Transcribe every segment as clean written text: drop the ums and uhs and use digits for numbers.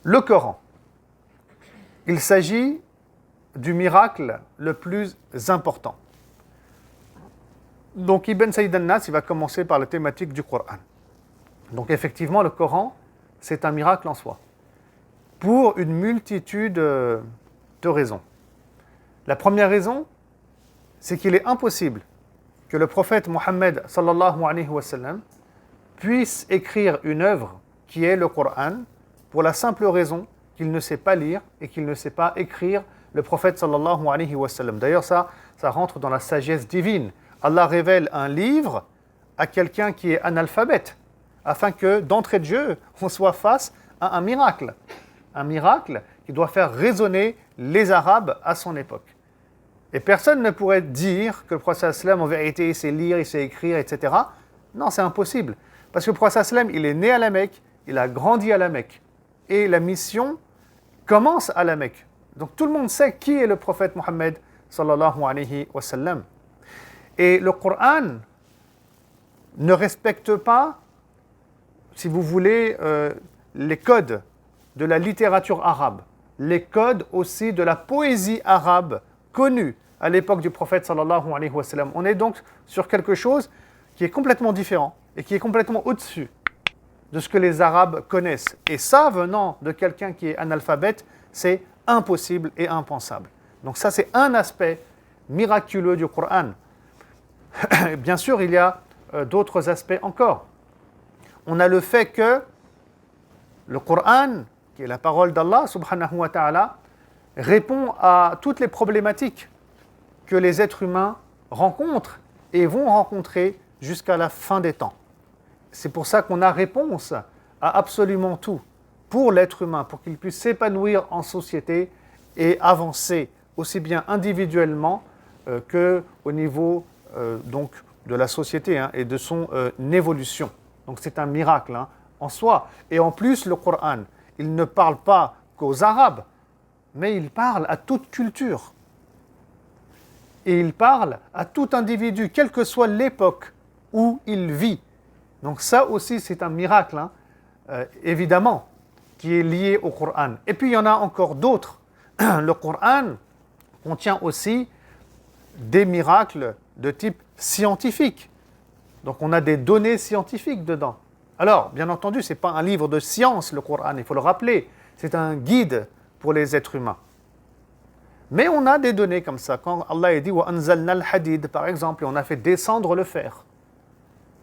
Le Coran, il s'agit du miracle le plus important. Donc Ibn Sayyid al-Nas, il va commencer par la thématique du Coran. Donc effectivement, le Coran, c'est un miracle en soi, pour une multitude de raisons. La première raison, c'est qu'il est impossible que le prophète Mohammed sallallahu alayhi wa sallam puisse écrire une œuvre qui est le Coran pour la simple raison qu'il ne sait pas lire et qu'il ne sait pas écrire le prophète sallallahu alayhi wa sallam. D'ailleurs, ça rentre dans la sagesse divine. Allah révèle un livre à quelqu'un qui est analphabète, afin que, d'entrée de jeu, on soit face à un miracle. Un miracle qui doit faire résonner les Arabes à son époque. Et personne ne pourrait dire que le prophète sallam, en vérité, il sait lire, il sait écrire, etc. Non, c'est impossible. Parce que le prophète sallam, il est né à la Mecque, il a grandi à la Mecque. Et la mission commence à la Mecque. Donc tout le monde sait qui est le prophète Mohammed sallallahu alayhi wa sallam. Et le Coran ne respecte pas, si vous voulez, les codes de la littérature arabe, les codes aussi de la poésie arabe connue à l'époque du prophète sallallahu alayhi wa sallam. On est donc sur quelque chose qui est complètement différent et qui est complètement au-dessus de ce que les Arabes connaissent. Et ça, venant de quelqu'un qui est analphabète, c'est impossible et impensable. Donc ça, c'est un aspect miraculeux du Coran. Bien sûr, il y a d'autres aspects encore. On a le fait que le Coran, qui est la parole d'Allah subhanahu wa ta'ala, répond à toutes les problématiques que les êtres humains rencontrent et vont rencontrer jusqu'à la fin des temps. C'est pour ça qu'on a réponse à absolument tout pour l'être humain, pour qu'il puisse s'épanouir en société et avancer aussi bien individuellement qu'au niveau donc, de la société et de son évolution. Donc c'est un miracle en soi. Et en plus, le Coran, il ne parle pas qu'aux Arabes, mais il parle à toute culture. Et il parle à tout individu, quelle que soit l'époque où il vit. Donc ça aussi, c'est un miracle, évidemment, qui est lié au Coran. Et puis, il y en a encore d'autres. Le Coran contient aussi des miracles de type scientifique. Donc, on a des données scientifiques dedans. Alors, bien entendu, ce n'est pas un livre de science, le Coran, il faut le rappeler. C'est un guide pour les êtres humains. Mais on a des données comme ça. Quand Allah a dit « Wa anzalna al-hadid » par exemple, et on a fait descendre le fer.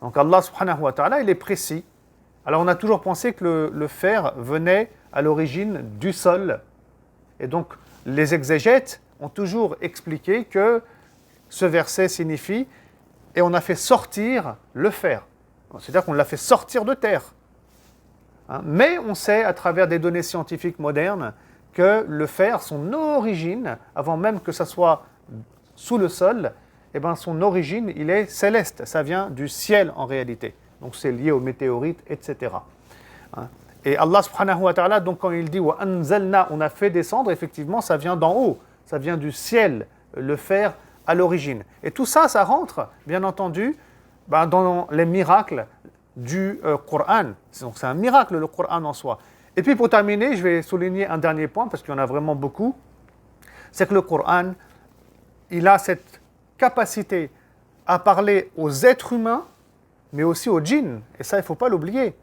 Donc Allah subhanahu wa ta'ala, il est précis. Alors on a toujours pensé que le fer venait à l'origine du sol. Et donc les exégètes ont toujours expliqué que ce verset signifie « et on a fait sortir le fer ». C'est-à-dire qu'on l'a fait sortir de terre. Mais on sait à travers des données scientifiques modernes que le fer, son origine, avant même que ça soit sous le sol, son origine, il est céleste, ça vient du ciel en réalité. Donc c'est lié aux météorites, etc. Et Allah subhanahu wa ta'ala, donc quand il dit « wa anzalna », on a fait descendre, effectivement, ça vient d'en haut, ça vient du ciel, le fer à l'origine. Et tout ça, ça rentre, bien entendu, dans les miracles du Coran. Donc c'est un miracle, le Coran en soi. Et puis pour terminer, je vais souligner un dernier point, parce qu'il y en a vraiment beaucoup, c'est que le Coran, il a cette capacité à parler aux êtres humains, mais aussi aux djinns. Et ça, il ne faut pas l'oublier.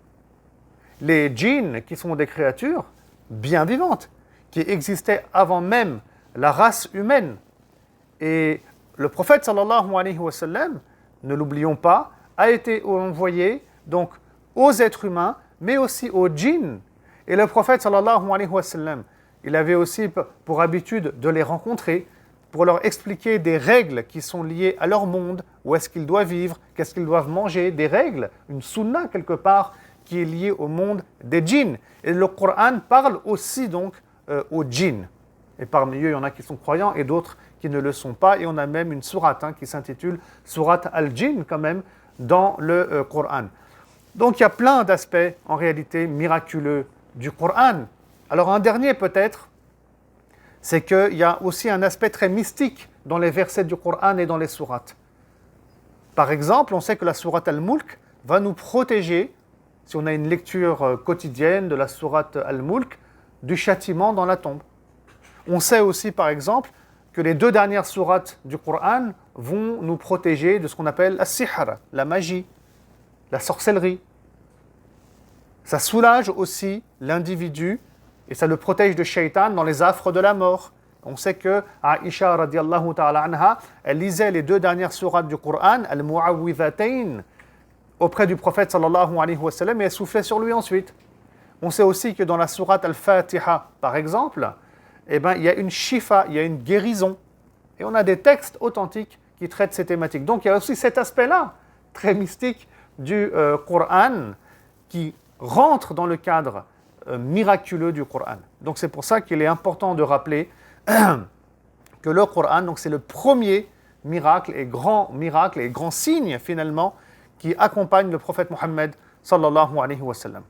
Les djinns, qui sont des créatures bien vivantes, qui existaient avant même la race humaine. Et le prophète, sallallahu alayhi wa sallam, ne l'oublions pas, a été envoyé donc aux êtres humains, mais aussi aux djinns. Et le prophète, sallallahu alayhi wa sallam, il avait aussi pour habitude de les rencontrer, pour leur expliquer des règles qui sont liées à leur monde, où est-ce qu'ils doivent vivre, qu'est-ce qu'ils doivent manger, des règles, une sunna quelque part qui est liée au monde des djinns. Et le Coran parle aussi donc aux djinns. Et parmi eux, il y en a qui sont croyants et d'autres qui ne le sont pas. Et on a même une sourate qui s'intitule Sourate al-Jinn quand même dans le Coran. Donc il y a plein d'aspects en réalité miraculeux du Coran. Alors un dernier peut-être, c'est qu'il y a aussi un aspect très mystique dans les versets du Coran et dans les sourates. Par exemple, on sait que la sourate Al-Mulk va nous protéger, si on a une lecture quotidienne de la sourate Al-Mulk, du châtiment dans la tombe. On sait aussi, par exemple, que les 2 dernières sourates du Coran vont nous protéger de ce qu'on appelle as-sihr, la magie, la sorcellerie. Ça soulage aussi l'individu et ça le protège de shaitan dans les affres de la mort. On sait que Aïcha radiallahu ta'ala anha, elle lisait les 2 dernières sourates du Coran, al-Mu'awwidhatayn, auprès du prophète sallallahu alayhi wa sallam, et elle soufflait sur lui ensuite. On sait aussi que dans la sourate al-Fatiha, par exemple, il y a une shifa, il y a une guérison. Et on a des textes authentiques qui traitent ces thématiques. Donc il y a aussi cet aspect-là, très mystique, du Coran, qui rentre dans le cadre miraculeux du Coran. Donc c'est pour ça qu'il est important de rappeler que le Coran, donc c'est le premier miracle et grand signe finalement qui accompagne le prophète Mohammed sallallahu alayhi wa sallam.